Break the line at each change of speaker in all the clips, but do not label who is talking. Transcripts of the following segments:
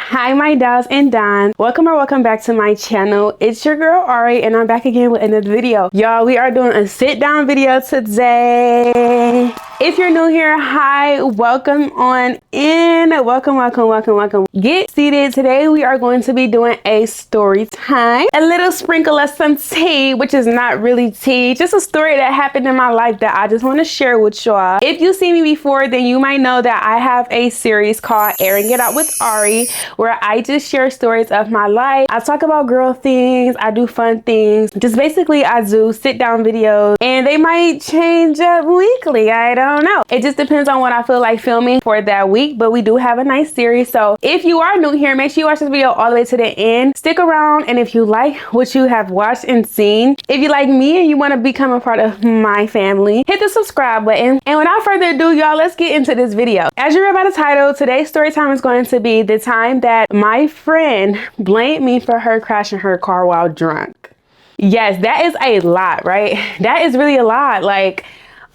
Hi my dolls and dons, welcome back to my channel. It's your girl Aire and I'm back again with another video. Y'all, we are doing a sit down video today. If you're new here, hi, welcome on in. Welcome. Get seated. Today we are going to be doing a story time. A little sprinkle of some tea, which is not really tea, just a story that happened in my life that I just want to share with y'all. If you've seen me before, then you might know that I have a series called Airing It Out with Aire, where I just share stories of my life. I talk about girl things, I do fun things. Just basically I do sit down videos, and they might change up weekly. I don't know. It just depends on what I feel like filming for that week, but we do have a nice series. So if you are new here, make sure you watch this video all the way to the end. Stick around, and if you like what you have watched and seen, if you like me and you want to become a part of my family, hit the subscribe button. And without further ado, y'all, let's get into this video. As you read by the title, today's story time is going to be the time that my friend blamed me for her crashing her car while drunk. Yes, that is a lot, right? That is really a lot. Like,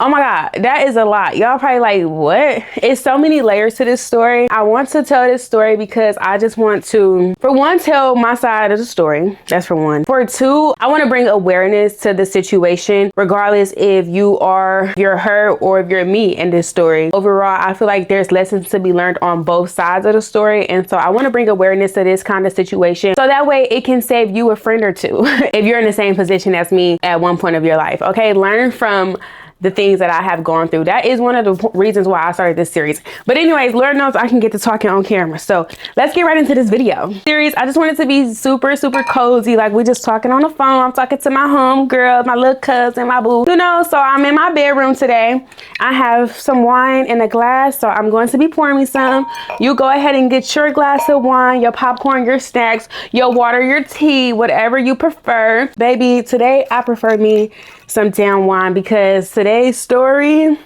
oh my God, that is a lot. Y'all probably like, what? It's so many layers to this story. I want to tell this story because I just want to, for one, tell my side of the story. That's for one. For two, I want to bring awareness to the situation, regardless if you're her or if you're me in this story. Overall, I feel like there's lessons to be learned on both sides of the story. And so I want to bring awareness to this kind of situation, so that way it can save you a friend or two if you're in the same position as me at one point of your life. Okay, learn from the things that I have gone through. That is one of the reasons why I started this series. But anyways, Lord knows I can get to talking on camera. So let's get right into this video. Series, I just want it to be super cozy. Like, we just talking on the phone. I'm talking to my home girl, my little cousin, my boo. You know, so I'm in my bedroom today. I have some wine in a glass, so I'm going to be pouring me some. You go ahead and get your glass of wine, your popcorn, your snacks, your water, your tea, whatever you prefer. Baby, today I prefer me some damn wine, because today's story,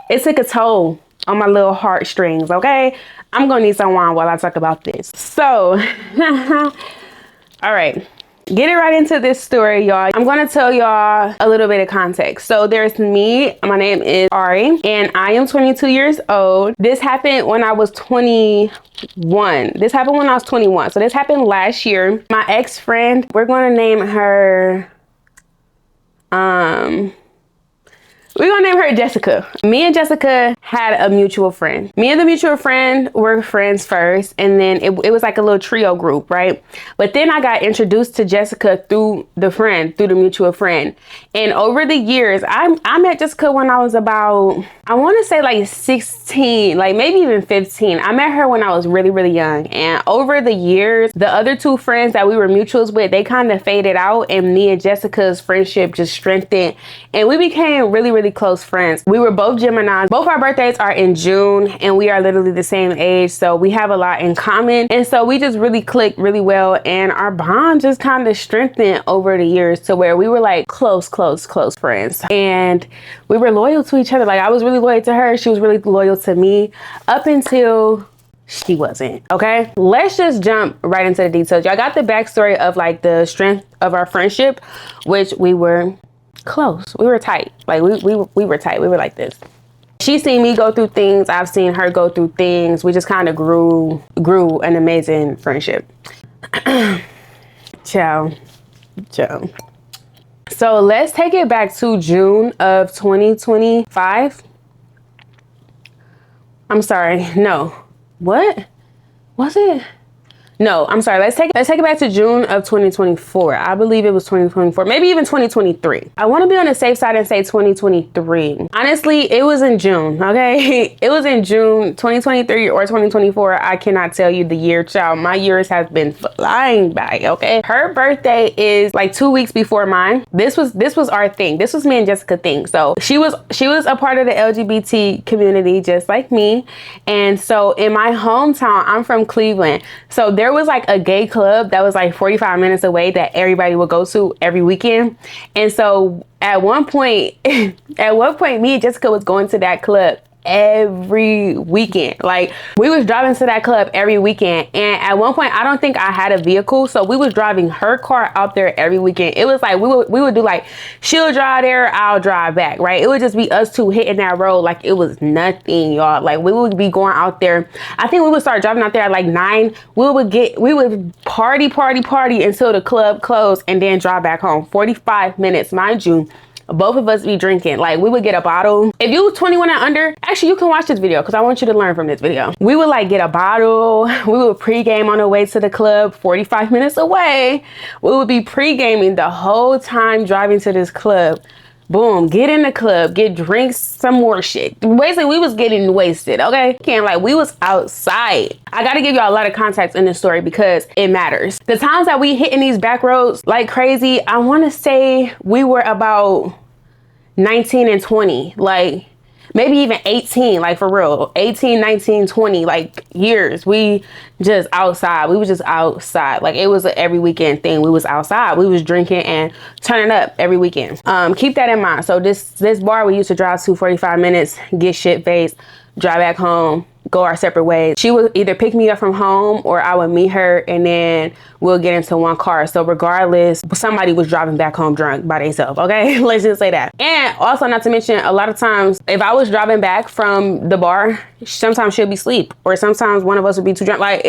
it took a toll on my little heartstrings. Okay, I'm gonna need some wine while I talk about this. So all right, get it right into this story, y'all. I'm gonna tell y'all a little bit of context. So there's me, my name is Aire, and I am 22 years old. This happened when I was 21. This happened when I was 21. So this happened last year. My ex-friend, we're gonna name her, we're gonna name her Jessica. Me and Jessica had a mutual friend. Me and the mutual friend were friends first, and then it was like a little trio group, right? But then I got introduced to Jessica through the mutual friend. And over the years, I met Jessica when I was about, I wanna say like 16, like maybe even 15. I met her when I was really young. And over the years, the other two friends that we were mutuals with, they kind of faded out, and me and Jessica's friendship just strengthened. And we became really close friends. We were both Geminis. Both our birthdays are in June, and we are literally the same age, so we have a lot in common. And so we just really clicked really well, and our bond just kind of strengthened over the years to where we were like close friends, and we were loyal to each other. Like, I was really loyal to her, she was really loyal to me, up until she wasn't. Okay, let's just jump right into the details. Y'all got the backstory of like the strength of our friendship, which we were close. We were tight. Like we were tight. We were like this. She's seen me go through things. I've seen her go through things. We just kind of grew an amazing friendship. Ciao. So let's take it back to June of 2025. I'm sorry. No. What was it? No, I'm sorry. Let's take it back to June of 2024. I believe it was 2024, maybe even 2023. I want to be on the safe side and say 2023. Honestly, it was in June, okay? It was in June 2023 or 2024. I cannot tell you the year, child. My years have been flying by, okay? Her birthday is like 2 weeks before mine. This was our thing. This was me and Jessica thing. So she was a part of the LGBT community just like me. And so in my hometown, I'm from Cleveland. So there was like a gay club that was like 45 minutes away that everybody would go to every weekend. And so at one point, me and Jessica was going to that club every weekend. Like, we was driving to that club every weekend, and at one point I don't think I had a vehicle, so we was driving her car out there every weekend. It was like we would do like, she'll drive there, I'll drive back, right? It would just be us two hitting that road like it was nothing, y'all. Like, we would be going out there. I think we would start driving out there at like 9. We would party until the club closed, and then drive back home. 45 minutes, mind you. Both of us be drinking. Like, we would get a bottle. If you 21 and under, actually you can watch this video because I want you to learn from this video. We would like get a bottle. We would pregame on the way to the club, 45 minutes away. We would be pregaming the whole time driving to this club. Boom, get in the club, get drinks, some more shit. Basically, we was getting wasted, okay? Like, we was outside. I gotta give y'all a lot of context in this story because it matters. The times that we hitting these back roads like crazy, I wanna say we were about 19 and 20, like maybe even 18, like for real, 18, 19, 20, like years. We just outside. We was just outside. Like, it was an every weekend thing. We was outside. We was drinking and turning up every weekend. Keep that in mind. So this bar we used to drive to 45 minutes, get shit faced, drive back home, go our separate ways. She would either pick me up from home or I would meet her, and then we'll get into one car. So regardless, somebody was driving back home drunk by themselves, okay? Let's just say that. And also, not to mention, a lot of times if I was driving back from the bar, sometimes she'll be asleep, or sometimes one of us would be too drunk. Like,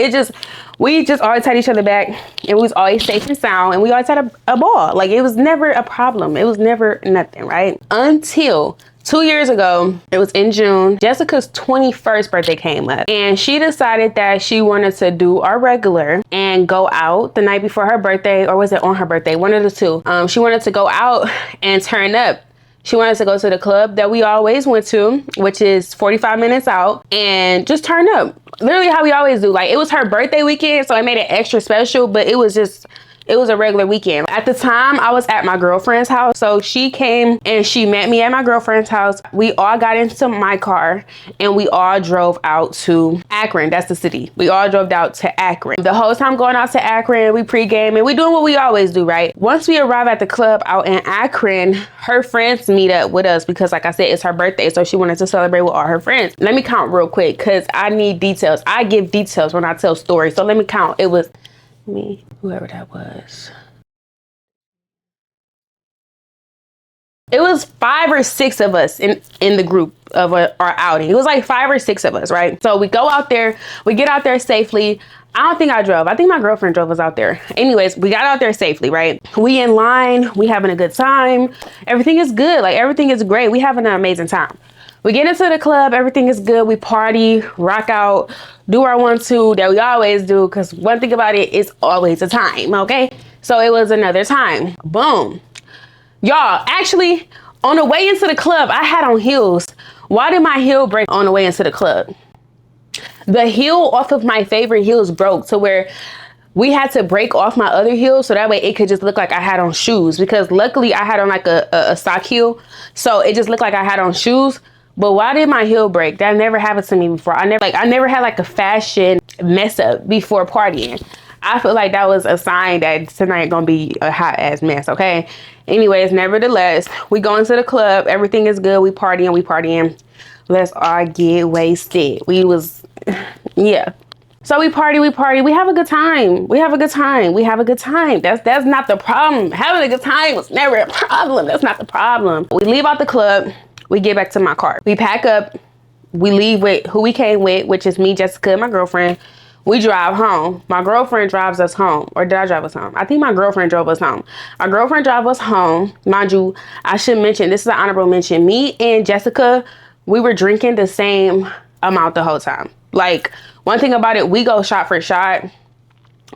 we just always had each other back, and we was always safe and sound, and we always had a ball. Like, it was never a problem. It was never nothing, right? Until 2 years ago, it was in June, Jessica's 21st birthday came up, and she decided that she wanted to do our regular and go out the night before her birthday, or was it on her birthday? One of the two. She wanted to go out and turn up. She wanted to go to the club that we always went to, which is 45 minutes out, and just turn up. Literally how we always do. Like, it was her birthday weekend, so it made it extra special, but it was a regular weekend. At the time, I was at my girlfriend's house. So she came and she met me at my girlfriend's house. We all got into my car and we all drove out to Akron. That's the city. We all drove out to Akron. The whole time going out to Akron, we pregame and we doing what we always do, right? Once we arrive at the club out in Akron, her friends meet up with us because, like I said, it's her birthday. So she wanted to celebrate with all her friends. Let me count real quick because I need details. I give details when I tell stories. So let me count. It was me, whoever that was. It was 5 or 6 of us in the group of our outing. It was like 5 or 6 of us, right? So we go out there, we get out there safely. I don't think I drove. I think my girlfriend drove us out there. Anyways, we got out there safely, right? We in line, we having a good time. Everything is good, like everything is great. We having an amazing time. We get into the club, everything is good. We party, rock out, do our 1-2 that we always do. Cause one thing about it, it's always a time, okay? So it was another time, boom. Y'all, actually, on the way into the club, I had on heels. Why did my heel break on the way into the club? The heel off of my favorite heels broke to where we had to break off my other heel so that way it could just look like I had on shoes, because luckily I had on like a sock heel. So it just looked like I had on shoes. But why did my heel break? That never happened to me before. I never had like a fashion mess up before partying. I feel like that was a sign that tonight gonna be a hot ass mess, okay? Anyways, nevertheless, we go into the club. Everything is good. We partying. Let's all get wasted. Yeah. So we party. We have a good time. That's not the problem. Having a good time was never a problem. That's not the problem. We leave out the club. We get back to my car. We pack up. We leave with who we came with, which is me, Jessica, and my girlfriend. We drive home. My girlfriend drives us home. Or did I drive us home? I think my girlfriend drove us home. My girlfriend drove us home. Mind you, I should mention, this is an honorable mention. Me and Jessica, we were drinking the same amount the whole time. Like, one thing about it, we go shot for shot.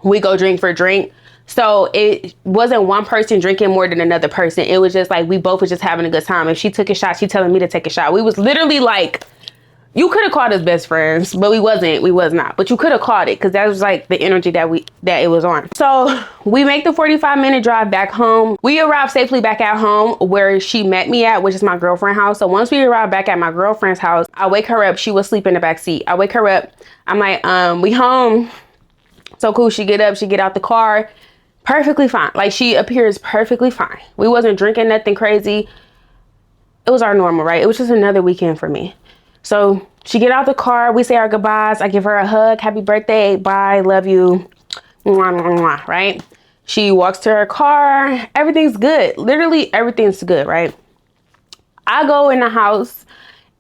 We go drink for drink. So it wasn't one person drinking more than another person. It was just like, we both was just having a good time. If she took a shot, she telling me to take a shot. We was literally like, you could have called us best friends, but we was not. But you could have called it because that was like the energy that it was on. So we make the 45-minute drive back home. We arrived safely back at home where she met me at, which is my girlfriend's house. So once we arrived back at my girlfriend's house, I wake her up. She was asleep in the back seat. I wake her up. I'm like, we home. So cool. She get up, she get out the car. Perfectly fine. Like, she appears perfectly fine. We wasn't drinking nothing crazy. It was our normal, right? It was just another weekend for me. So she get out the car, we say our goodbyes, I give her a hug, happy birthday, bye, love you, mwah, mwah, mwah, right? She walks to her car, everything's good. Literally everything's good, right? I go in the house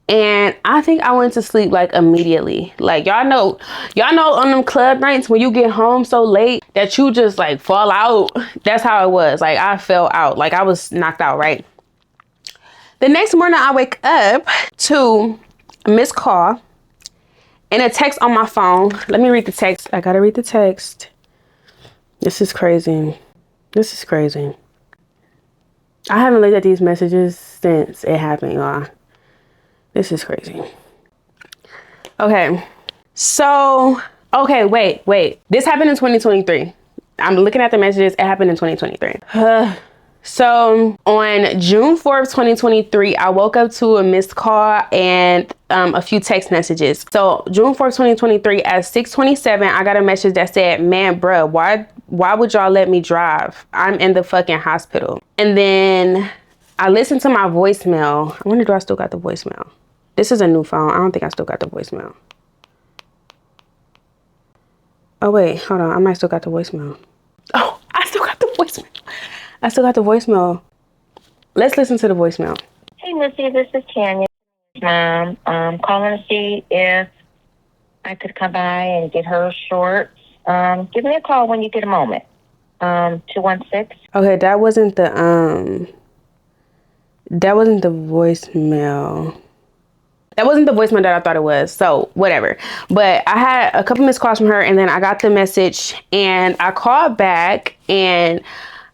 and I think I went to sleep like immediately. Like y'all know on them club nights when you get home so late that you just like fall out. That's how it was. Like I fell out, like I was knocked out, right? The next morning I wake up to a missed call and a text on my phone. Let me read the text. I gotta read the text. This is crazy. This is crazy. I haven't looked at these messages since it happened, y'all. This is crazy. Okay. So, okay, wait. This happened in 2023. I'm looking at the messages. It happened in 2023. So on June 4th, 2023, I woke up to a missed call and a few text messages. So June 4th, 2023 at 6:27, I got a message that said, man, bruh, why would y'all let me drive? I'm in the fucking hospital. And then I listened to my voicemail. I wonder, do I still got the voicemail? This is a new phone. I don't think I still got the voicemail. Oh wait, hold on. I might still got the voicemail. Oh, I still got the voicemail. I still got the voicemail. Let's listen to the voicemail.
Hey, Missy, this is Tanya. Mom, calling to see if I could come by and get her shorts. Give me a call when you get a moment. 216.
Okay, that wasn't the voicemail. That wasn't the voicemail that I thought it was. So whatever. But I had a couple missed calls from her, and then I got the message and I called back and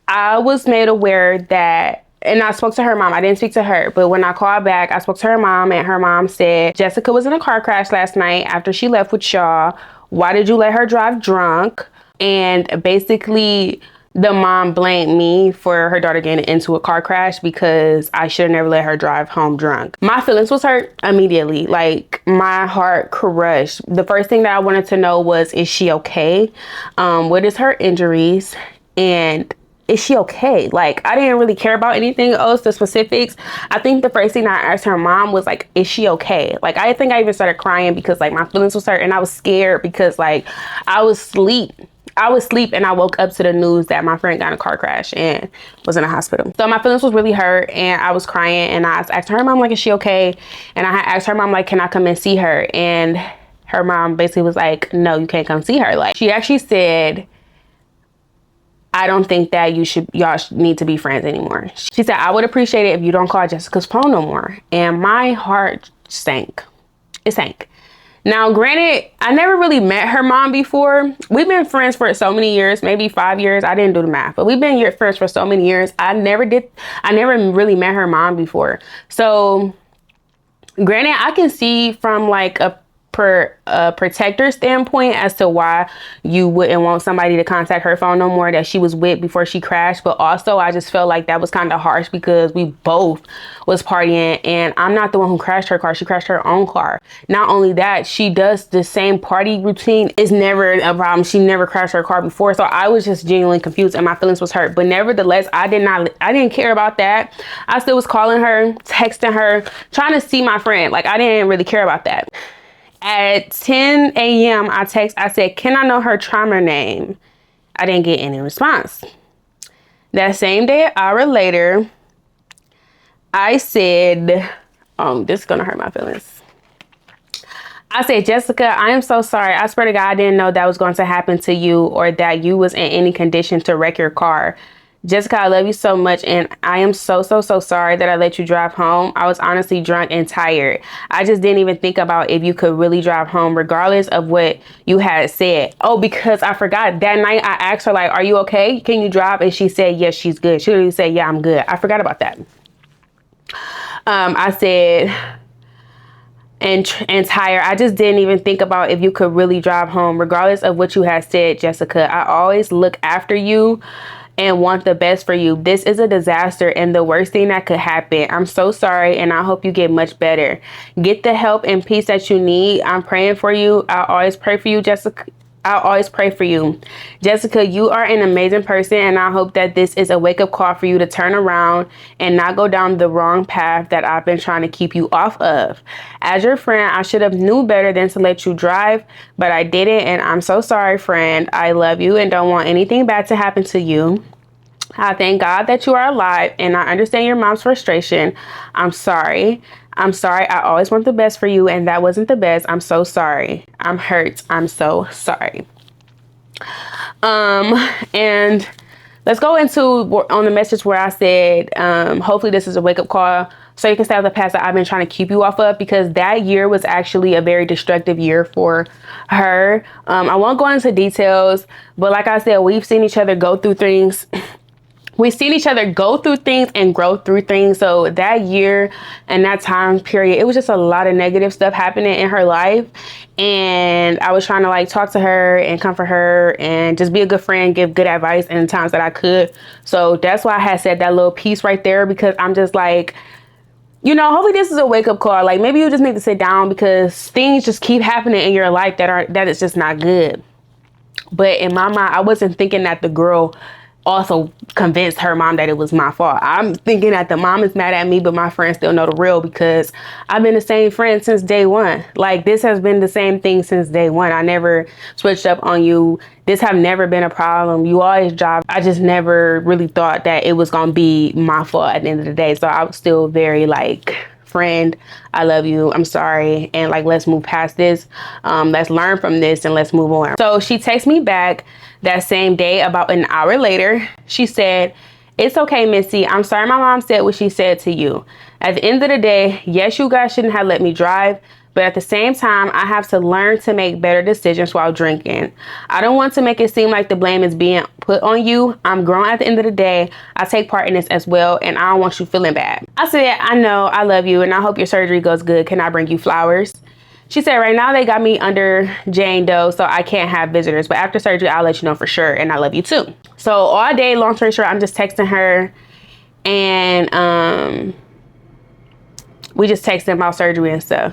I was made aware that, and I spoke to her mom. I didn't speak to her, but when I called back, I spoke to her mom, and her mom said, Jessica was in a car crash last night after she left with y'all. Why did you let her drive drunk? And basically the mom blamed me for her daughter getting into a car crash because I should have never let her drive home drunk. My feelings was hurt immediately. Like my heart crushed. The first thing that I wanted to know was, is she okay? What is her injuries? And is she okay? Like, I didn't really care about anything else, the specifics. I think the first thing I asked her mom was like, is she okay? Like, I think I even started crying because like my feelings was hurt and I was scared because like I was asleep and I woke up to the news that my friend got in a car crash and was in a hospital. So my feelings was really hurt and I was crying, and I asked her mom, like, is she okay? And I asked her mom, like, can I come and see her? And her mom basically was like, no, you can't come see her. Like, she actually said, I don't think that y'all need to be friends anymore. She said, I would appreciate it if you don't call Jessica's phone no more. And my heart sank. It sank. Now, granted, I never really met her mom before. We've been friends for so many years, maybe 5 years. I didn't do the math, but we've been friends for so many years. I never really met her mom before. So granted, I can see from like a protector standpoint as to why you wouldn't want somebody to contact her phone no more that she was with before she crashed. But also I just felt like that was kind of harsh because we both was partying and I'm not the one who crashed her car. She crashed her own car. Not only that, she does the same party routine. It's never a problem. She never crashed her car before. So I was just genuinely confused and my feelings was hurt. But nevertheless, I didn't care about that. I still was calling her, texting her, trying to see my friend. Like, I didn't really care about that. At 10 a.m. I said, can I know her trauma name? I didn't get any response. That same day, an hour later, I said, this is gonna hurt my feelings. I said, Jessica, I am so sorry. I swear to God, I didn't know that was going to happen to you or that you was in any condition to wreck your car. Jessica, I love you so much, and I am so sorry that I let you drive home. I was honestly drunk and tired. I just didn't even think about if you could really drive home regardless of what you had said. Oh, because I forgot that night I asked her, like, are you okay? Can you drive? And she said, yes, she's good. She literally said, yeah, I'm good. I forgot about that. I said, and tired. I just didn't even think about if you could really drive home regardless of what you had said, Jessica. I always look after you and want the best for you. This is a disaster and the worst thing that could happen. I'm so sorry and I hope you get much better. Get the help and peace that you need. I'm praying for you. I always pray for you, Jessica. I'll always pray for you. Jessica, you are an amazing person, and I hope that this is a wake-up call for you to turn around and not go down the wrong path that I've been trying to keep you off of. As your friend, I should have knew better than to let you drive, but I didn't, and I'm so sorry, friend. I love you and don't want anything bad to happen to you. I thank God that you are alive, and I understand your mom's frustration. I'm sorry. I'm sorry. I always want the best for you, and that wasn't the best. I'm so sorry. I'm hurt. I'm so sorry. And let's go into on the message where I said, hopefully this is a wake-up call so you can stay out the past that I've been trying to keep you off of, because that year was actually a very destructive year for her. I won't go into details, but like I said, we've seen each other go through things. We've seen each other go through things and grow through things. So that year and that time period, it was just a lot of negative stuff happening in her life. And I was trying to like talk to her and comfort her and just be a good friend, give good advice in the times that I could. So that's why I had said that little piece right there, because I'm just like, you know, hopefully this is a wake up call. Like maybe you just need to sit down, because things just keep happening in your life that is just not good. But in my mind, I wasn't thinking that the girl also convinced her mom that it was my fault. I'm thinking that the mom is mad at me, but my friends still know the real, because I've been the same friend since day one. Like this has been the same thing since day one. I never switched up on you. This have never been a problem. You always drive. I just never really thought that it was gonna be my fault at the end of the day. So I was still very like, friend, I love you, I'm sorry, and like let's move past this. Let's learn from this and let's move on. So she texted me back that same day. About an hour later, she said, "It's okay, Missy. I'm sorry my mom said what she said to you. At the end of the day, yes, you guys shouldn't have let me drive, but at the same time, I have to learn to make better decisions while drinking. I don't want to make it seem like the blame is being put on you. I'm grown at the end of the day. I take part in this as well, and I don't want you feeling bad." I said, "I know, I love you, and I hope your surgery goes good. Can I bring you flowers?" She said, "Right now they got me under Jane Doe, so I can't have visitors, but after surgery, I'll let you know for sure, and I love you too." So all day, long story short, I'm just texting her, and we just texting about surgery and stuff.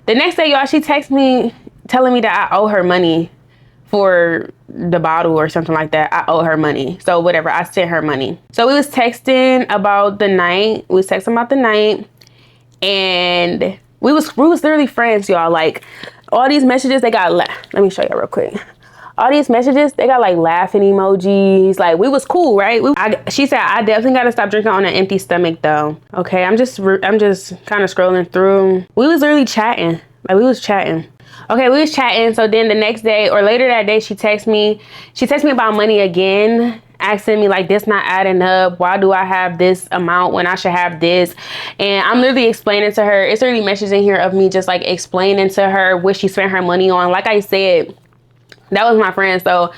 The next day, y'all, she texted me telling me that I owe her money for the bottle or something like that. I owe her money. So whatever, I sent her money. So we was texting about the night. We was texting about the night, and we was literally friends, y'all. Like all these messages, they got, let me show you real quick. All these messages, they got like laughing emojis. Like we was cool, right? She said, "I definitely got to stop drinking on an empty stomach though." Okay, I'm just kind of scrolling through. We was literally chatting. Like we was chatting. Okay, we was chatting. So then the next day or later that day, she texted me about money again, asking me like, this not adding up. Why do I have this amount when I should have this? And I'm literally explaining to her. It's literally messages in here of me just like explaining to her what she spent her money on. Like I said, that was my friend. So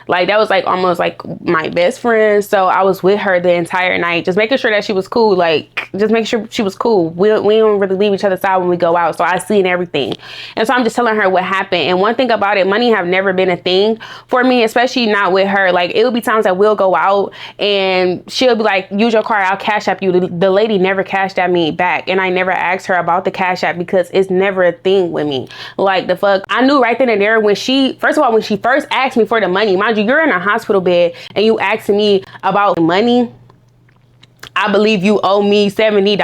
like that was like almost like my best friend. So I was with her the entire night, just making sure that she was cool. Like just make sure she was cool. We don't really leave each other's side when we go out. So I seen everything. And so I'm just telling her what happened. And one thing about it, money have never been a thing for me, especially not with her. Like it would be times that we'll go out and she'll be like, "Use your card, I'll cash app you." The lady never cashed at me back. And I never asked her about the cash app because it's never a thing with me. Like the fuck, I knew right then and there when she first asked me for the money. Mind you, you're in a hospital bed and you asking me about money. I believe you owe me $70.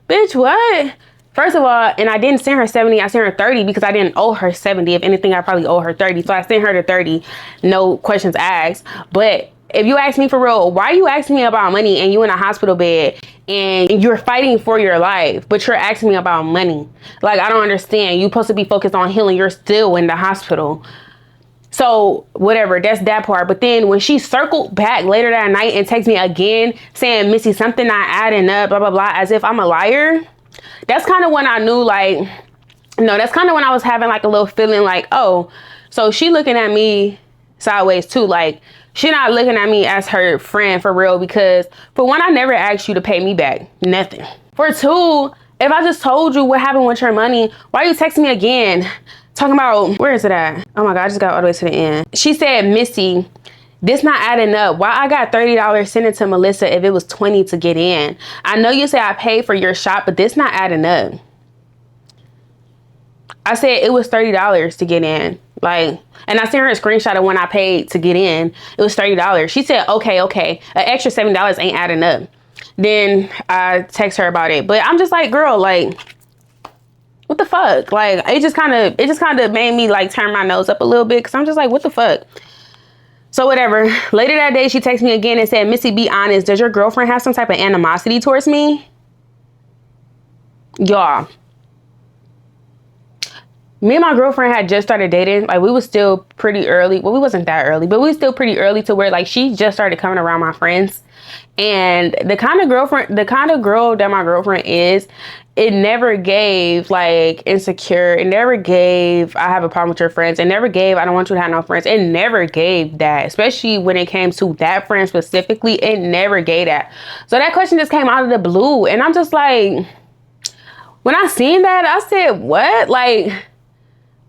Bitch, what? First of all, and I didn't send her 70, I sent her 30 because I didn't owe her 70. If anything, I probably owe her 30. So I sent her the 30, no questions asked. But if you ask me for real, why are you asking me about money and you in a hospital bed and you're fighting for your life, but you're asking me about money? Like, I don't understand. You're supposed to be focused on healing. You're still in the hospital. So whatever, that's that part. But then when she circled back later that night and texted me again saying, "Missy, something not adding up, blah, blah, blah," as if I'm a liar. That's kind of when I knew, like, no, that's kind of when I was having like a little feeling like, oh, so she looking at me sideways too. Like she not looking at me as her friend for real, because for one, I never asked you to pay me back. Nothing. For two, if I just told you what happened with your money, why are you texting me again? Talking about, where is it at? Oh my God, I just got all the way to the end. She said, "Missy, this not adding up. Why I got $30 sent it to Melissa if it was 20 to get in? I know you say I paid for your shop, but this not adding up." I said it was $30 to get in. Like, and I sent her a screenshot of when I paid to get in. It was $30. She said, okay. An extra $7 ain't adding up. Then I text her about it. But I'm just like, girl, like, what the fuck? Like, it just kind of made me like turn my nose up a little bit. Cause I'm just like, what the fuck? So whatever. Later that day, she texted me again and said, Missy, be honest. Does your girlfriend have some type of animosity towards me? Y'all. Me and my girlfriend had just started dating. Like, we was still pretty early. Well, we wasn't that early, but we was still pretty early to where like she just started coming around my friends. And the kind of girl that my girlfriend is, it never gave like insecure. It never gave, I have a problem with your friends. It never gave, I don't want you to have no friends. It never gave that, especially when it came to that friend specifically. It never gave that. So that question just came out of the blue. And I'm just like, when I seen that, I said, what? Like,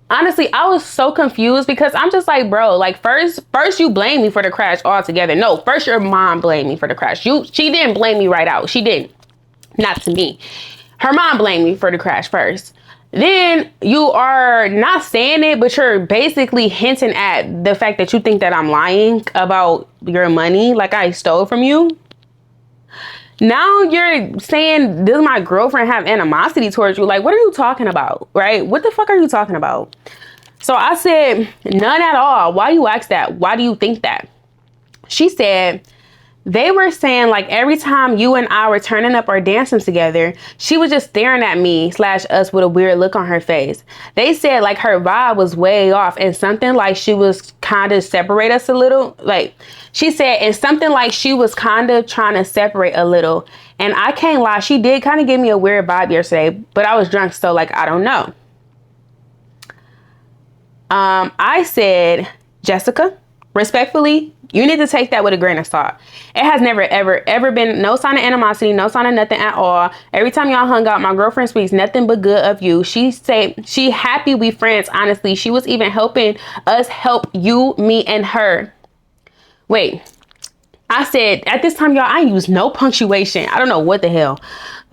honestly, I was so confused because I'm just like, bro, like first you blame me for the crash altogether. No, first your mom blamed me for the crash. She didn't blame me right out. She didn't. Not to me. Her mom blamed me for the crash first. Then you are not saying it, but you're basically hinting at the fact that you think that I'm lying about your money, like I stole from you. Now you're saying, does my girlfriend have animosity towards you? Like, what are you talking about? Right? What the fuck are you talking about? So I said, none at all. Why you ask that? Why do you think that? She said, they were saying like every time you and I were turning up or dancing together, she was just staring at me / us with a weird look on her face. They said like her vibe was way off and something like she was kind of separate us a little. Like she said, and something like she was kind of trying to separate a little. And I can't lie, she did kind of give me a weird vibe yesterday, but I was drunk. So like, I don't know. I said, Jessica, respectfully, you need to take that with a grain of salt. It has never, ever been no sign of animosity, no sign of nothing at all. Every time y'all hung out, my girlfriend speaks nothing but good of you. She said she happy we friends, honestly. She was even helping us help you, me, and her. Wait, I said, at this time, y'all, I use no punctuation. I don't know what the hell.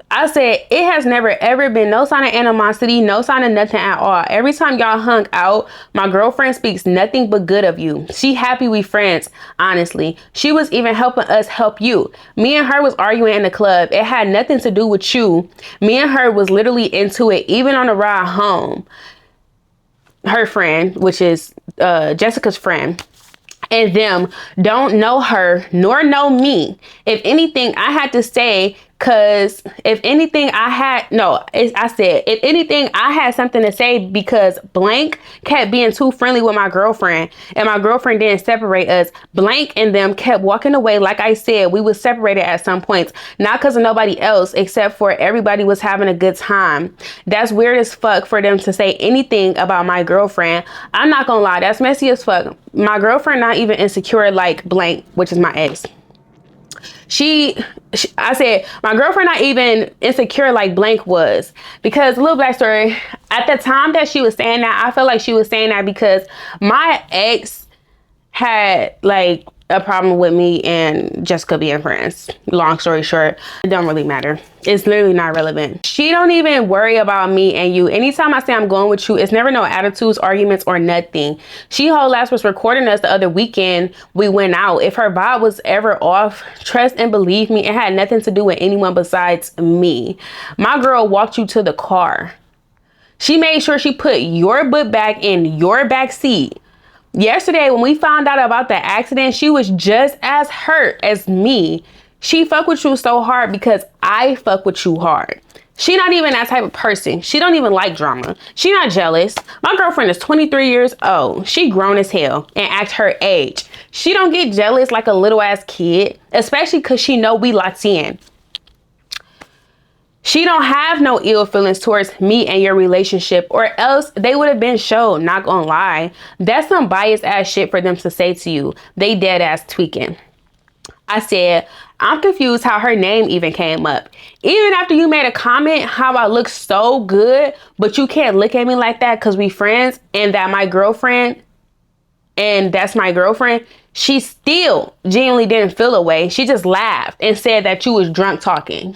I said, it has never, ever been no sign of animosity, no sign of nothing at all. Every time y'all hung out, my girlfriend speaks nothing but good of you. She happy we friends, honestly. She was even helping us help you. Me and her was arguing in the club. It had nothing to do with you. Me and her was literally into it, even on the ride home. Her friend, which is Jessica's friend, and them don't know her nor know me. If anything, I had to say, because if anything, I said, if anything, I had something to say because blank kept being too friendly with my girlfriend and my girlfriend didn't separate us. Blank and them kept walking away. Like I said, we was separated at some points, not because of nobody else, except for everybody was having a good time. That's weird as fuck for them to say anything about my girlfriend. I'm not gonna lie, that's messy as fuck. My girlfriend not even insecure like blank, which is my ex. I said, my girlfriend not even insecure like blank was, because little backstory, at the time that she was saying that, I felt like she was saying that because my ex had like a problem with me and Jessica being friends. Long story short, it don't really matter. It's literally not relevant. She don't even worry about me and you. Anytime I say I'm going with you, it's never no attitudes, arguments, or nothing. She whole ass was recording us the other weekend we went out. If her vibe was ever off, trust and believe me, it had nothing to do with anyone besides me. My girl walked you to the car. She made sure she put your book bag in your back seat. Yesterday, when we found out about the accident, she was just as hurt as me. She fuck with you so hard because I fuck with you hard. She not even that type of person. She don't even like drama. She not jealous. My girlfriend is 23 years old. She grown as hell and act her age. She don't get jealous like a little ass kid, especially because she know we locked in. She don't have no ill feelings towards me and your relationship, or else they would have been shown, not gonna lie. That's some biased ass shit for them to say to you. They dead ass tweaking. I said, I'm confused how her name even came up. Even after you made a comment how I look so good, but you can't look at me like that because we friends and that my girlfriend, and that's my girlfriend, she still genuinely didn't feel a way. She just laughed and said that you was drunk talking.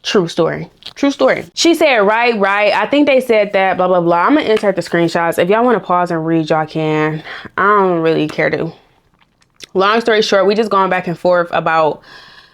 True story. True story. She said, right. I think they said that, blah, blah, blah. I'm going to insert the screenshots. If y'all want to pause and read, y'all can. I don't really care to. Long story short, we just going back and forth about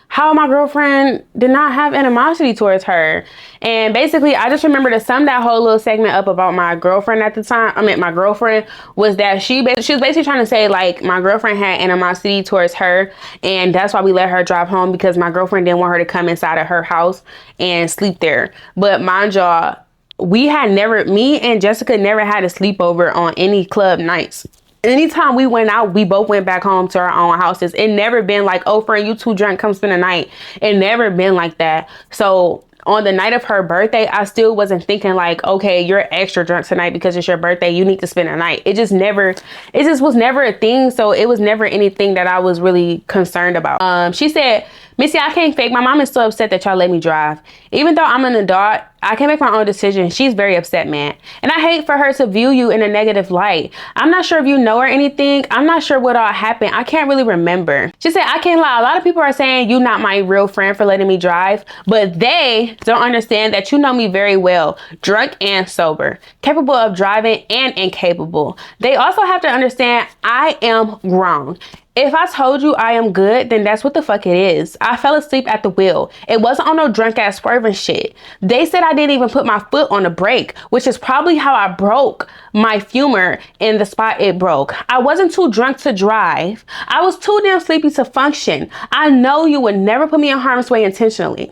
how my girlfriend did not have animosity towards her. And basically, I just remember to sum that whole little segment up about my girlfriend at the time. I mean, my girlfriend was that she was basically trying to say, like, my girlfriend had animosity towards her. And that's why we let her drive home, because my girlfriend didn't want her to come inside of her house and sleep there. But mind y'all, me and Jessica never had a sleepover on any club nights. Anytime we went out, we both went back home to our own houses. It never been like, oh, friend, you too drunk, come spend the night. It never been like that. So on the night of her birthday, I still wasn't thinking like, okay, you're extra drunk tonight because it's your birthday, you need to spend the night. It just was never a thing. So it was never anything that I was really concerned about. She said, Missy, I can't fake. My mom is so upset that y'all let me drive. Even though I'm an adult, I can make my own decision. She's very upset, man. And I hate for her to view you in a negative light. I'm not sure if you know or anything. I'm not sure what all happened. I can't really remember. She said, I can't lie. A lot of people are saying you're not my real friend for letting me drive, but they don't understand that you know me very well, drunk and sober, capable of driving and incapable. They also have to understand I am grown. If I told you I am good, then that's what the fuck it is. I fell asleep at the wheel. It wasn't on no drunk ass swerving shit. They said I didn't even put my foot on the brake, which is probably how I broke my femur in the spot it broke. I wasn't too drunk to drive. I was too damn sleepy to function. I know you would never put me in harm's way intentionally.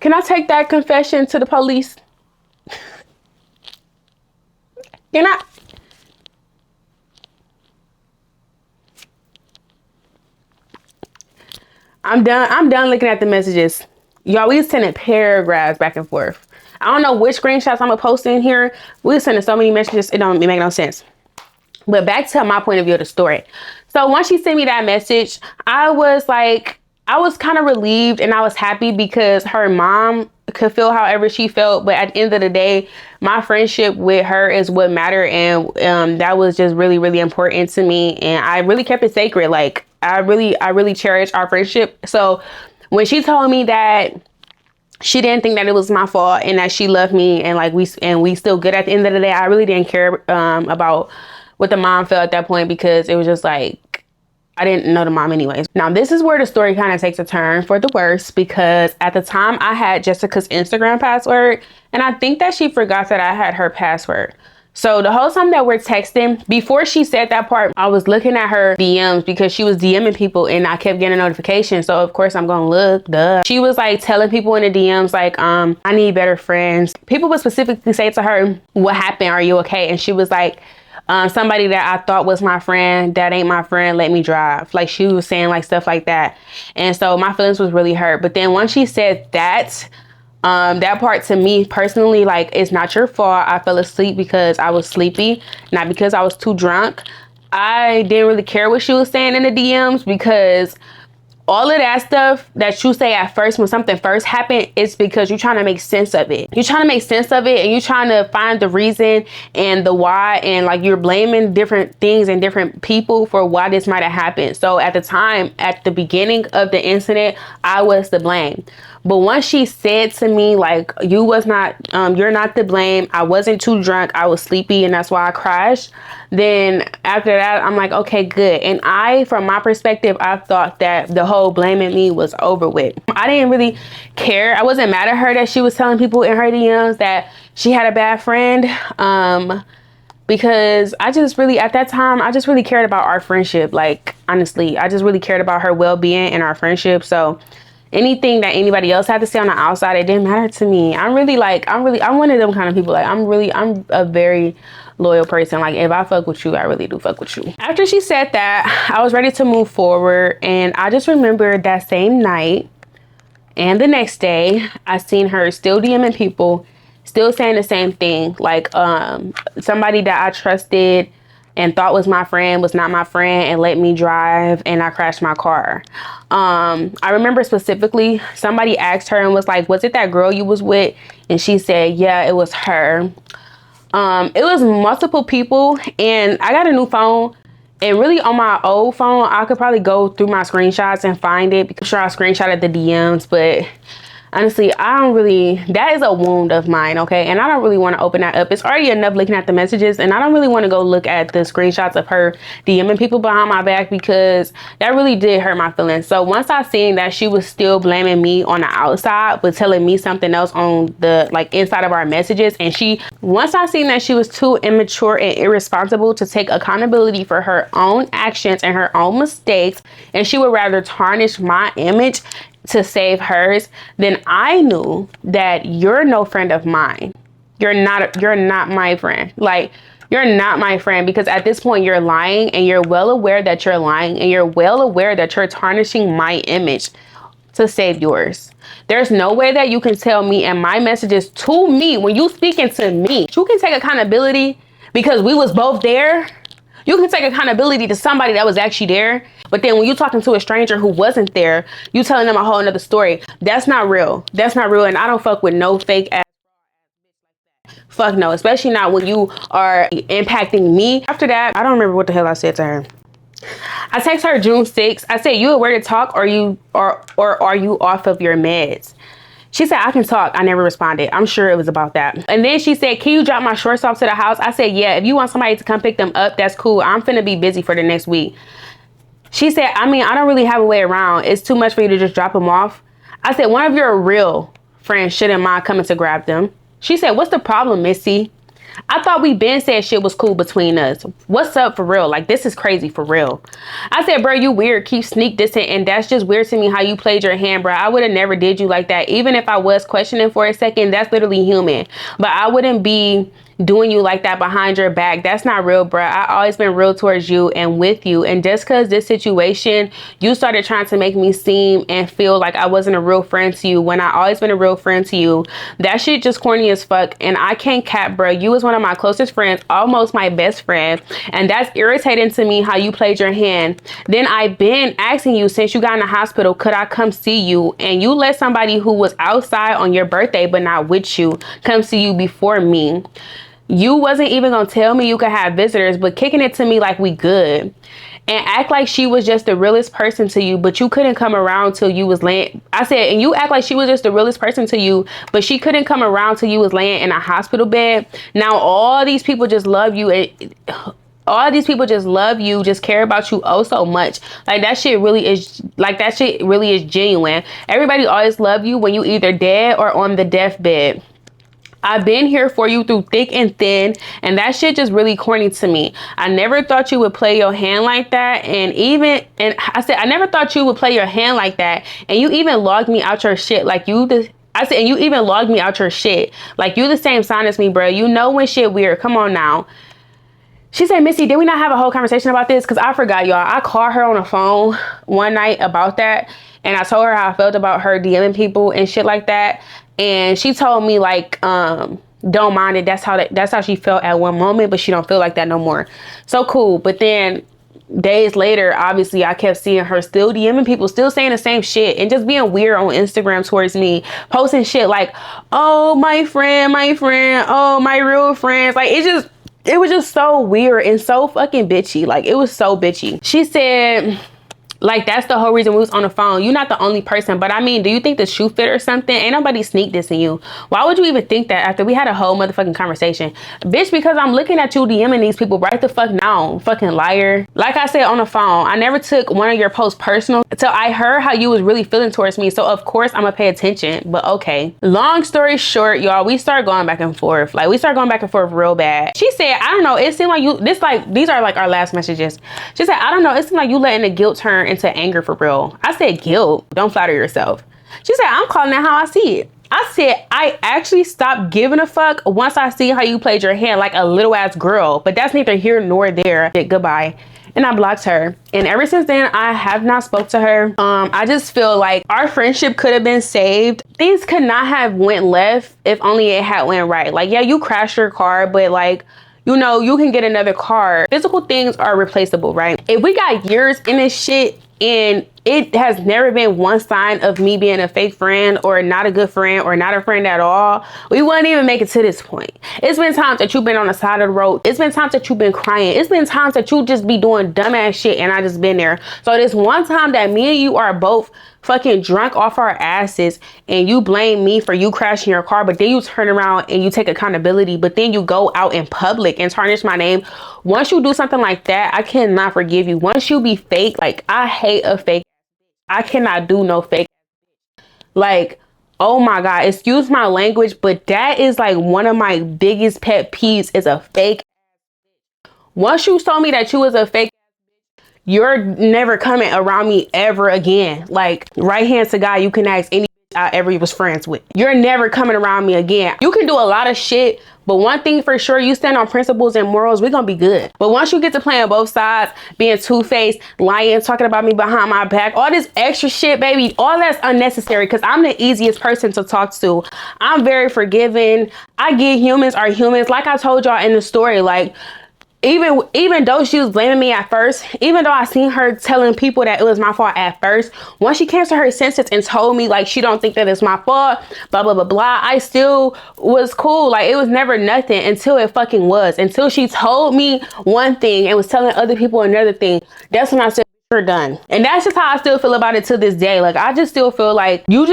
Can I take that confession to the police? Can I? I'm done looking at the messages. Y'all, we was sending paragraphs back and forth. I don't know which screenshots I'm gonna post in here. We was sending so many messages, it don't make no sense. But back to my point of view of the story. So once she sent me that message, I was kind of relieved and I was happy because her mom could feel however she felt. But at the end of the day, my friendship with her is what mattered. And that was just really, really important to me. And I really kept it sacred. Like I really cherish our friendship. So when she told me that she didn't think that it was my fault and that she loved me and like we still good at the end of the day, I really didn't care about what the mom felt at that point, because it was just like, I didn't know the mom anyways. Now, this is where the story kind of takes a turn for the worse, because at the time I had Jessica's Instagram password and I think that she forgot that I had her password. So the whole time that we're texting, before she said that part, I was looking at her DMs because she was DMing people and I kept getting a notification. So of course I'm gonna look, duh. She was like telling people in the DMs like, I need better friends. People would specifically say to her, what happened? Are you okay? And she was like, somebody that I thought was my friend, that ain't my friend, let me drive. Like she was saying like stuff like that. And so my feelings was really hurt. But then once she said that, that part to me personally, like, it's not your fault. I fell asleep because I was sleepy, not because I was too drunk. I didn't really care what she was saying in the DMs, because all of that stuff that you say at first when something first happened, it's because you're trying to make sense of it. You're trying to make sense of it and you're trying to find the reason and the why, and like you're blaming different things and different people for why this might have happened. So at the time, at the beginning of the incident, I was to blame. But once she said to me, like, you're not to blame. I wasn't too drunk. I was sleepy and that's why I crashed. Then after that, I'm like, okay, good. And from my perspective, I thought that the whole blaming me was over with. I didn't really care. I wasn't mad at her that she was telling people in her DMs that she had a bad friend. Because I just really, at that time, I just really cared about our friendship. Like, honestly, I just really cared about her well-being and our friendship. So anything that anybody else had to say on the outside, it didn't matter to me. I'm one of them kind of people. Like, I'm a very loyal person. Like, if I fuck with you, I really do fuck with you. After she said that, I was ready to move forward. And I just remember that same night and the next day, I seen her still DMing people, still saying the same thing. Like, somebody that I trusted and thought was my friend was not my friend and let me drive, and I crashed my car. I remember specifically somebody asked her and was like, was it that girl you was with? And she said, yeah, it was her. It was multiple people, and I got a new phone. And really on my old phone, I could probably go through my screenshots and find it, because I'm sure I screenshotted the DMs, but honestly, that is a wound of mine, okay? And I don't really want to open that up. It's already enough looking at the messages, and I don't really want to go look at the screenshots of her DMing people behind my back, because that really did hurt my feelings. So once I seen that she was still blaming me on the outside, but telling me something else on the, like, inside of our messages, and once I seen that she was too immature and irresponsible to take accountability for her own actions and her own mistakes, and she would rather tarnish my image to save hers, then I knew that you're no friend of mine. You're not my friend. Like, you're not my friend, because at this point you're lying, and you're well aware that you're lying, and you're well aware that you're tarnishing my image to save yours. There's no way that you can tell me and my messages to me, when you speaking to me, you can take accountability because we was both there. You can take accountability to somebody that was actually there. But then when you're talking to a stranger who wasn't there, you telling them a whole nother story. That's not real. That's not real. And I don't fuck with no fake ass. Fuck no. Especially not when you are impacting me. After that, I don't remember what the hell I said to her. I text her June 6th. I said, you aware to talk, or are you off of your meds? She said, I can talk. I never responded. I'm sure it was about that. And then she said, can you drop my shorts off to the house? I said, yeah, if you want somebody to come pick them up, that's cool. I'm finna be busy for the next week. She said, I mean, I don't really have a way around. It's too much for you to just drop them off. I said, one of your real friends shouldn't mind coming to grab them. She said, what's the problem, Missy? I thought we been said shit was cool between us. What's up for real? Like, this is crazy for real. I said, bro, you weird. Keep sneak dissing, and that's just weird to me how you played your hand, bro. I would have never did you like that. Even if I was questioning for a second, that's literally human. But I wouldn't be doing you like that behind your back. That's not real, bro. I always been real towards you and with you. And just because this situation, you started trying to make me seem and feel like I wasn't a real friend to you, when I always been a real friend to you, that shit just corny as fuck. And I can't cap, bro. You was one of my closest friends, almost my best friend. And that's irritating to me how you played your hand. Then I've been asking you since you got in the hospital, could I come see you? And you let somebody who was outside on your birthday but not with you come see you before me. You wasn't even gonna tell me you could have visitors, but kicking it to me like we good. And act like she was just the realest person to you, but you couldn't come around till you was laying. I said, and you act like she was just the realest person to you, but she couldn't come around till you was laying in a hospital bed. Now all these people just love you. All these people just love you, just care about you oh so much. Like, that shit really is, like, that shit really is genuine. Everybody always love you when you either dead or on the deathbed. I've been here for you through thick and thin, and that shit just really corny to me. I never thought you would play your hand like that, and I said, I never thought you would play your hand like that, and you even logged me out your shit like you the. I said, and you even logged me out your shit like you the same sign as me, bro. You know when shit weird. Come on now. She said, Missy, did we not have a whole conversation about this? Because I forgot, y'all. I called her on the phone one night about that, and I told her how I felt about her DMing people and shit like that. And she told me, like, don't mind it. That's how she felt at one moment, but she don't feel like that no more. So cool. But then days later, obviously, I kept seeing her still DMing people, still saying the same shit, and just being weird on Instagram towards me, posting shit like, oh, my friend, oh, my real friends. Like, it was just so weird and so fucking bitchy. Like, it was so bitchy. She said, like, that's the whole reason we was on the phone. You're not the only person, but I mean, do you think the shoe fit or something? Ain't nobody sneak dissing you. Why would you even think that after we had a whole motherfucking conversation? Bitch, because I'm looking at you DMing these people right the fuck now, fucking liar. Like I said on the phone, I never took one of your posts personal until I heard how you was really feeling towards me. So of course I'm gonna pay attention, but okay. Long story short, y'all, we start going back and forth. Like, we start going back and forth real bad. She said, I don't know, it seemed like these are like our last messages. She said, I don't know, it seemed like you letting the guilt turn into anger for real. I said, guilt? Don't flatter yourself. She said, I'm calling it how I see it. I said, I actually stopped giving a fuck once I see how you played your hand like a little ass girl, but that's neither here nor there. Goodbye. And I blocked her. And ever since then, I have not spoke to her. I just feel like our friendship could have been saved. Things could not have went left if only it had went right. Like, yeah, you crashed your car, but like, you know, you can get another car. Physical things are replaceable, right? If we got years in this shit and it has never been one sign of me being a fake friend or not a good friend or not a friend at all, we wouldn't even make it to this point. It's been times that you've been on the side of the road. It's been times that you've been crying. It's been times that you just be doing dumbass shit and I just been there. So this one time that me and you are both fucking drunk off our asses and you blame me for you crashing your car, but then you turn around and you take accountability, but then you go out in public and tarnish my name. Once you do something like that, I cannot forgive you. Once you be fake, like, I hate a fake. I cannot do no fake. Like, oh my God, excuse my language, but that is like one of my biggest pet peeves is a fake. Once you told me that you was a fake, you're never coming around me ever again. Like, right hand to God, you can ask any I ever was friends with. You're never coming around me again. You can do a lot of shit, but one thing for sure, you stand on principles and morals, we're gonna be good. But once you get to playing both sides, being two-faced, lying, talking about me behind my back, all this extra shit, baby, all that's unnecessary because I'm the easiest person to talk to. I'm very forgiving. I get humans are humans. Like I told y'all in the story, like, even though she was blaming me at first, even though I seen her telling people that it was my fault at first, once she came to her senses and told me like she don't think that it's my fault, blah blah blah blah, I still was cool. Like, it was never nothing until it fucking was. Until she told me one thing and was telling other people another thing. That's when I said, you're done. And that's just how I still feel about it to this day. Like, I just still feel like you're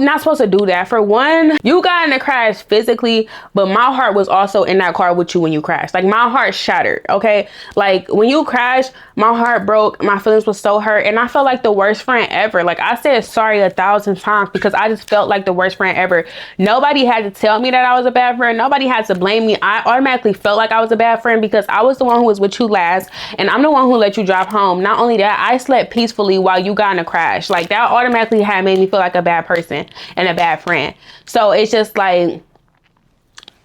not supposed to do that. For one, you got in a crash physically, but my heart was also in that car with you when you crashed. Like, my heart shattered, okay? Like, when you crashed, my heart broke, my feelings was so hurt, and I felt like the worst friend ever. Like, I said sorry 1,000 times because I just felt like the worst friend ever. Nobody had to tell me that I was a bad friend. Nobody had to blame me. I automatically felt like I was a bad friend because I was the one who was with you last, and I'm the one who let you drive home. Not only that, I slept peacefully while you got in a crash. Like, that automatically had made me feel like a bad person and a bad friend. So it's just like,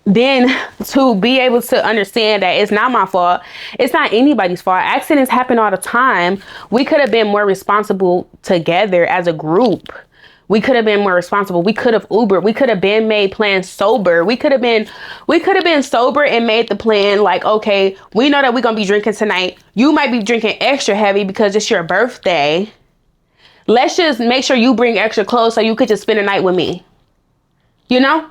then to be able to understand that it's not my fault, it's not anybody's fault. Accidents happen all the time. We could have been more responsible together as a group. We could have been more responsible. We could have Ubered. We could have been made plans sober. We could have been sober and made the plan like, okay, we know that we're going to be drinking tonight. You might be drinking extra heavy because it's your birthday. Let's just make sure you bring extra clothes so you could just spend the night with me. You know?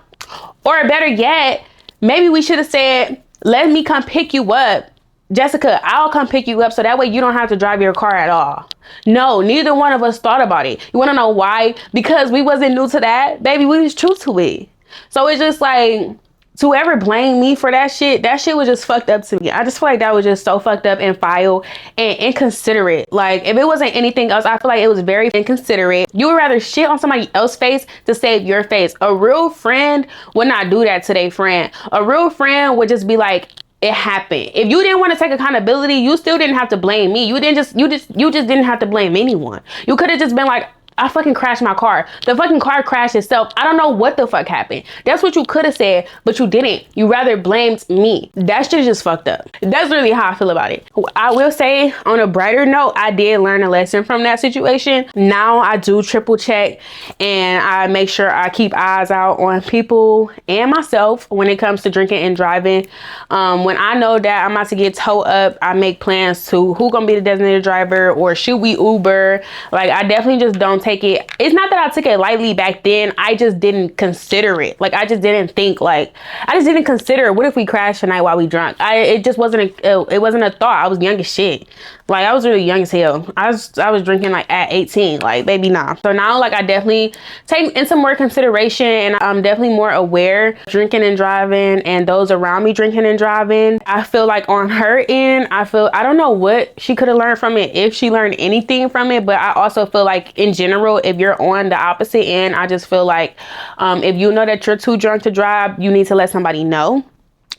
Or better yet, maybe we should have said, let me come pick you up. Jessica, I'll come pick you up so that way you don't have to drive your car at all. No, neither one of us thought about it. You want to know why? Because we wasn't new to that. Baby, we was true to it. So it's just like, to ever blame me for that shit was just fucked up to me. I just feel like that was just so fucked up and vile and inconsiderate. Like, if it wasn't anything else, I feel like it was very inconsiderate. You would rather shit on somebody else's face to save your face. A real friend would not do that to their friend. A real friend would just be like, it happened. If you didn't want to take accountability, you still didn't have to blame me. You just didn't have to blame anyone. You could have just been like, I fucking crashed my car. The fucking car crashed itself. I don't know what the fuck happened. That's what you could have said, but you didn't. You rather blamed me. That shit just fucked up. That's really how I feel about it. I will say, on a brighter note, I did learn a lesson from that situation. Now I do triple check and I make sure I keep eyes out on people and myself when it comes to drinking and driving. When I know that I'm about to get towed up, I make plans to who gonna be the designated driver or should we Uber. Like, I definitely just don't take it. It's not that I took it lightly back then. I just didn't consider it. Like, I just didn't think, like, I just didn't consider, what if we crash tonight while we drunk? It just wasn't it wasn't a thought. I was young as shit. Like, I was really young as hell. I was drinking like at 18, like, baby, nah. So now, like, I definitely take into more consideration and I'm definitely more aware drinking and driving and those around me drinking and driving. I feel like on her end, I don't know what she could have learned from it, if she learned anything from it, but I also feel like in general, if you're on the opposite end, I just feel like if you know that you're too drunk to drive, you need to let somebody know.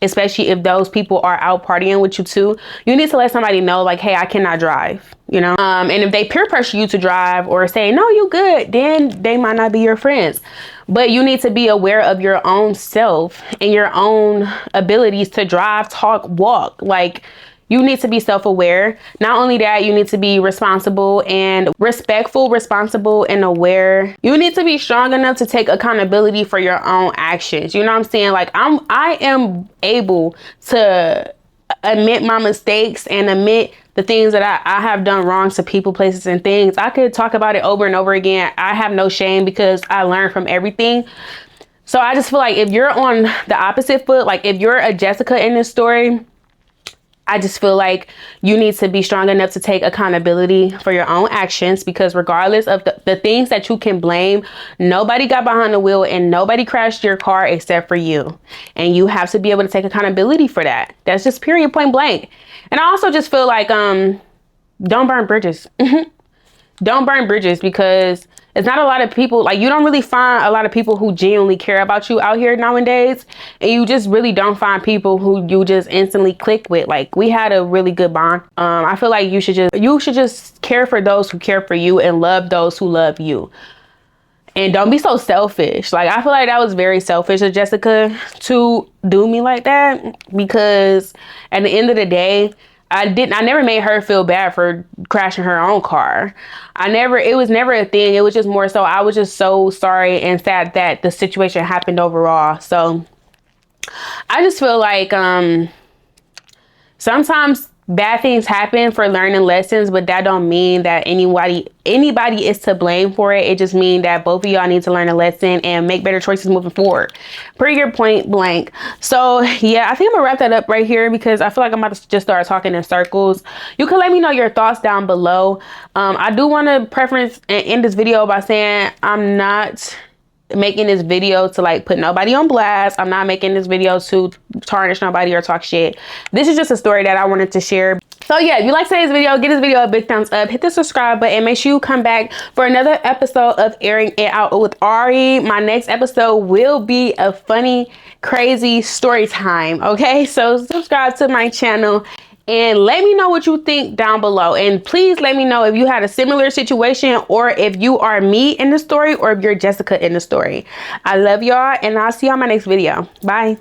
Especially if those people are out partying with you too, you need to let somebody know, like, hey, I cannot drive, you know? And if they peer pressure you to drive or say, no, you good, then they might not be your friends. But you need to be aware of your own self and your own abilities to drive, talk, walk. Like, You need to be self-aware. Not only that, you need to be responsible and respectful, responsible and aware. You need to be strong enough to take accountability for your own actions. You know what I'm saying? Like I am able to admit my mistakes and admit the things that I have done wrong to people, places, and things. I could talk about it over and over again. I have no shame because I learned from everything. So I just feel like if you're on the opposite foot, like if you're a Jessica in this story, I just feel like you need to be strong enough to take accountability for your own actions, because regardless of the things that you can blame, nobody got behind the wheel and nobody crashed your car except for you. And you have to be able to take accountability for that. That's just period, point blank. And I also just feel like, don't burn bridges. Don't burn bridges, because it's not a lot of people, like you don't really find a lot of people who genuinely care about you out here nowadays. And you just really don't find people who you just instantly click with. Like we had a really good bond. I feel like you should just care for those who care for you and love those who love you. And don't be so selfish. Like I feel like that was very selfish of Jessica to do me like that, because at the end of the day, I never made her feel bad for crashing her own car. It was never a thing. It was just more so I was just so sorry and sad that the situation happened overall. So I just feel like sometimes bad things happen for learning lessons, but that don't mean that anybody is to blame for it. It just means that both of y'all need to learn a lesson and make better choices moving forward. Period, point blank. So yeah, I think I'm gonna wrap that up right here, because I feel like I'm about to just start talking in circles. You can let me know your thoughts down below. I do want to preference and end this video by saying I'm not making this video to like put nobody on blast. I'm not making this video to tarnish nobody or talk shit. This is just a story that I wanted to share. So yeah, if you like today's video, give this video a big thumbs up, hit the subscribe button, and make sure you come back for another episode of Airing It Out with Aire. My next episode will be a funny, crazy story time. Okay, so subscribe to my channel and let me know what you think down below. And please let me know if you had a similar situation, or if you are me in the story, or if you're Jessica in the story. I love y'all, and I'll see you on my next video. Bye.